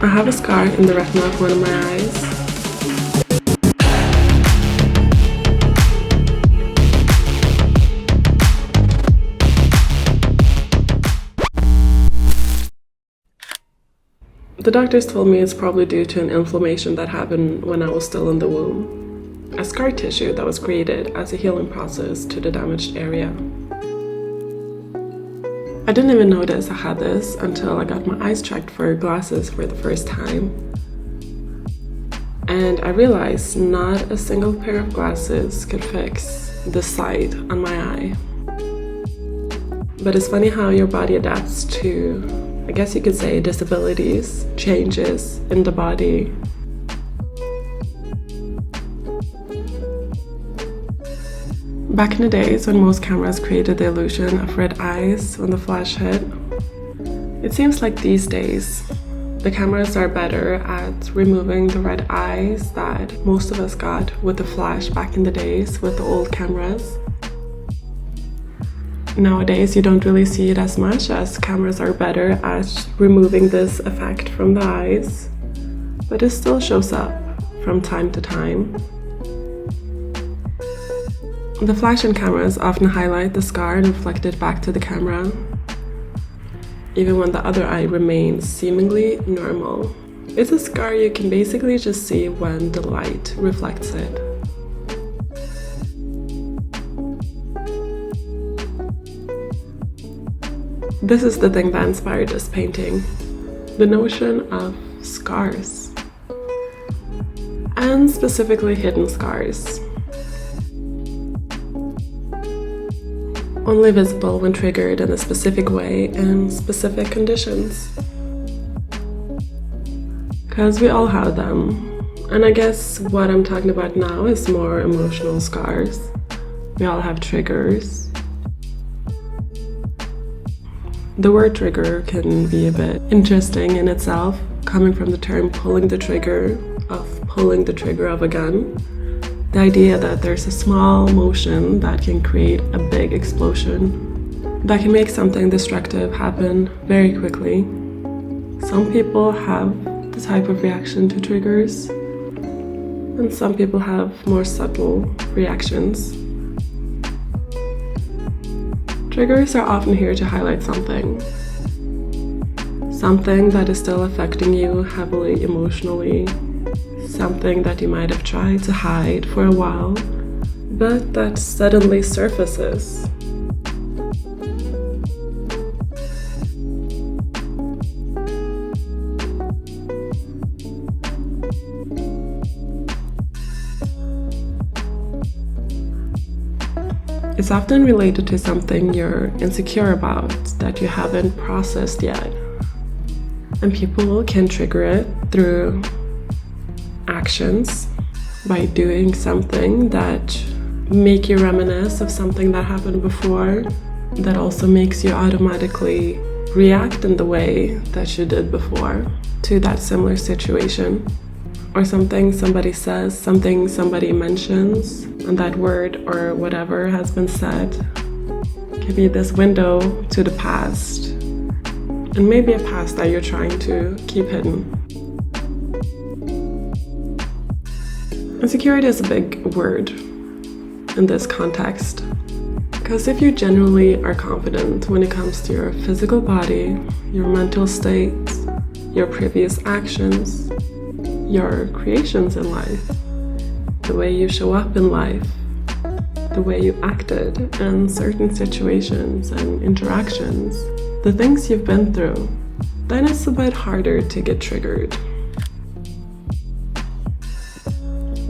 I have a scar in the retina of one of my eyes. The doctors told me it's probably due to an inflammation that happened when I was still in the womb. A scar tissue that was created as a healing process to the damaged area. I didn't even notice I had this until I got my eyes checked for glasses for the first time. And I realized not a single pair of glasses could fix the site on my eye. But it's funny how your body adapts to, I guess you could say, disabilities, changes in the body. Back in the days when most cameras created the illusion of red eyes when the flash hit, it seems like these days the cameras are better at removing the red eyes that most of us got with the flash back in the days with the old cameras. Nowadays, you don't really see it as much, as cameras are better at removing this effect from the eyes, but it still shows up from time to time. The flash in cameras often highlight the scar and reflect it back to the camera, even when the other eye remains seemingly normal. It's a scar you can basically just see when the light reflects it. This is the thing that inspired this painting, the notion of scars, and specifically hidden scars. Only visible when triggered in a specific way in specific conditions. Because we all have them, and I guess what I'm talking about now is more emotional scars. We all have triggers. The word trigger can be a bit interesting in itself, coming from the term pulling the trigger of a gun. The idea that there's a small motion that can create a big explosion, that can make something destructive happen very quickly. Some people have the type of reaction to triggers, and some people have more subtle reactions. Triggers are often here to highlight something that is still affecting you heavily emotionally, something that you might have tried to hide for a while, but that suddenly surfaces. It's often related to something you're insecure about that you haven't processed yet. And people can trigger it through actions, by doing something that make you reminisce of something that happened before, that also makes you automatically react in the way that you did before to that similar situation. Or something somebody says, something somebody mentions, and that word or whatever has been said can be this window to the past, and maybe a past that you're trying to keep hidden. Insecurity is a big word in this context, because if you genuinely are confident when it comes to your physical body, your mental state, your previous actions, your creations in life, the way you show up in life, the way you acted in certain situations and interactions, the things you've been through, then it's a bit harder to get triggered.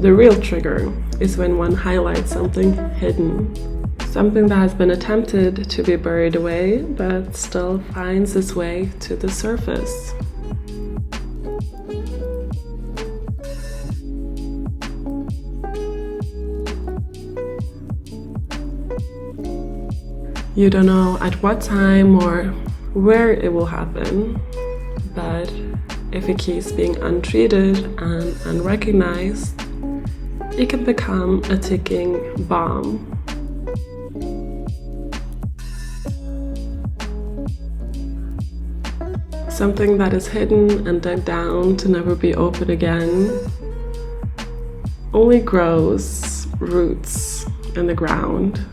The real trigger is when one highlights something hidden, something that has been attempted to be buried away but still finds its way to the surface. You don't know at what time or where it will happen, but if it keeps being untreated and unrecognized, it can become a ticking bomb. Something that is hidden and dug down to never be opened again only grows roots in the ground.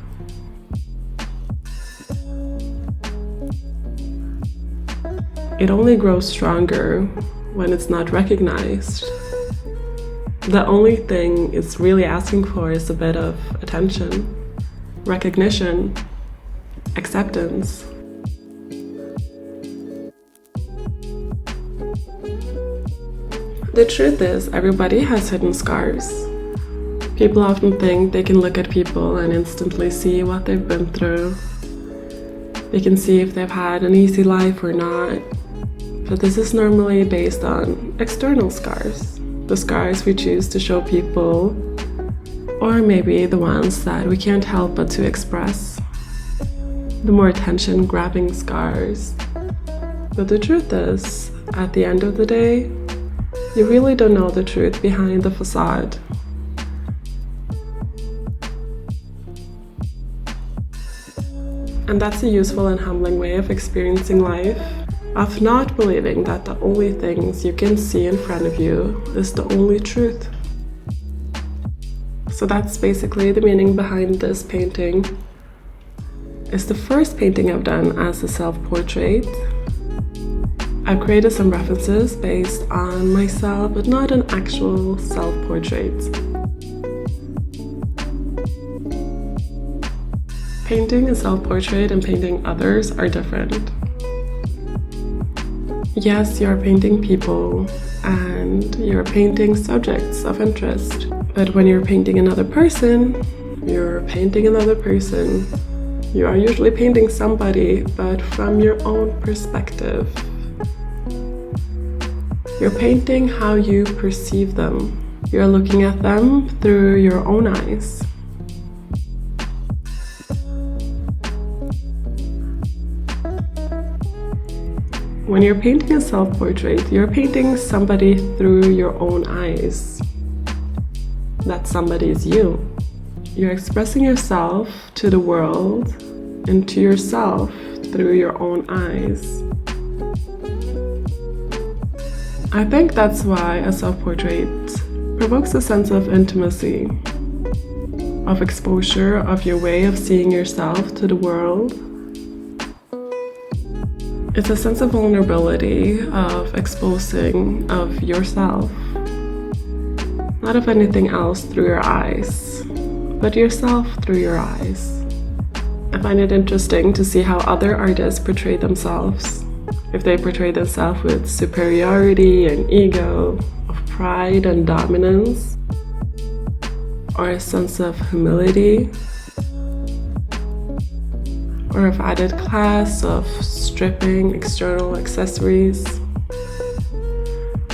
It only grows stronger when it's not recognized. The only thing it's really asking for is a bit of attention, recognition, acceptance. The truth is, everybody has hidden scars. People often think they can look at people and instantly see what they've been through. They can see if they've had an easy life or not. But this is normally based on external scars. The scars we choose to show people, or maybe the ones that we can't help but to express. The more attention-grabbing scars. But the truth is, at the end of the day, you really don't know the truth behind the facade. And that's a useful and humbling way of experiencing life, of not believing that the only things you can see in front of you is the only truth. So that's basically the meaning behind this painting. It's the first painting I've done as a self-portrait. I've created some references based on myself, but not an actual self-portrait. Painting a self-portrait and painting others are different. Yes, you're painting people and you're painting subjects of interest, but when you're painting another person, you're painting another person. You are usually painting somebody, but from your own perspective. You're painting how you perceive them. You're looking at them through your own eyes. When you're painting a self-portrait, you're painting somebody through your own eyes. That somebody is you. You're expressing yourself to the world and to yourself through your own eyes. I think that's why a self-portrait provokes a sense of intimacy, of exposure, of your way of seeing yourself to the world. It's a sense of vulnerability, of exposing of yourself, not of anything else through your eyes, but yourself through your eyes. I find it interesting to see how other artists portray themselves. If they portray themselves with superiority and ego, of pride and dominance, or a sense of humility, or of added class, of stripping external accessories,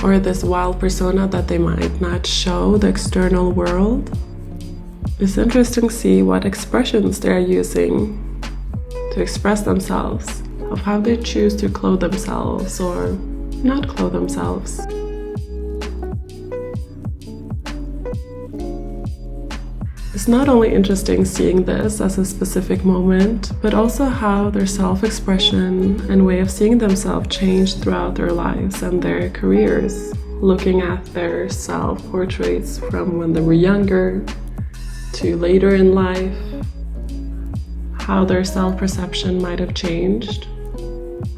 or this wild persona that they might not show the external world. It's interesting to see what expressions they're using to express themselves, of how they choose to clothe themselves or not clothe themselves. It's not only interesting seeing this as a specific moment, but also how their self-expression and way of seeing themselves changed throughout their lives and their careers, looking at their self-portraits from when they were younger to later in life, how their self-perception might have changed,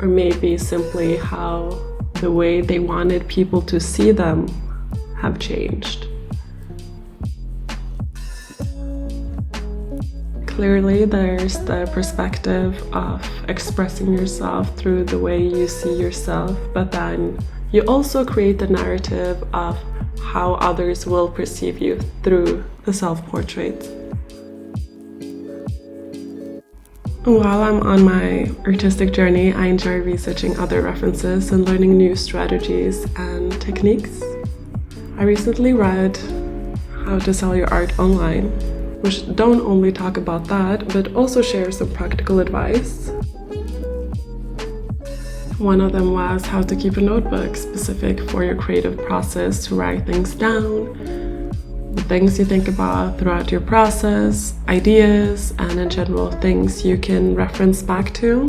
or maybe simply how the way they wanted people to see them have changed. Clearly, there's the perspective of expressing yourself through the way you see yourself, but then you also create the narrative of how others will perceive you through the self-portrait. While I'm on my artistic journey, I enjoy researching other references and learning new strategies and techniques. I recently read How to Sell Your Art Online, which don't only talk about that, but also share some practical advice. One of them was how to keep a notebook specific for your creative process, to write things down, the things you think about throughout your process, ideas, and in general things you can reference back to.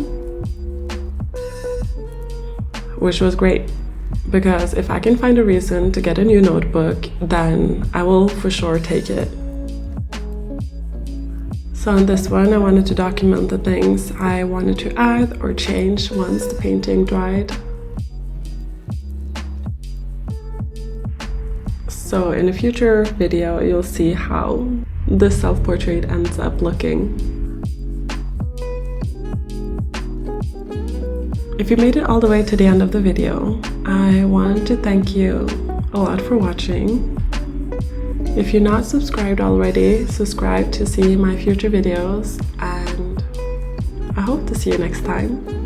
which was great. Because if I can find a reason to get a new notebook, then I will for sure take it. So on this one, I wanted to document the things I wanted to add or change once the painting dried. So in a future video, you'll see how this self-portrait ends up looking. If you made it all the way to the end of the video, I want to thank you a lot for watching. If you're not subscribed already, subscribe to see my future videos, and I hope to see you next time.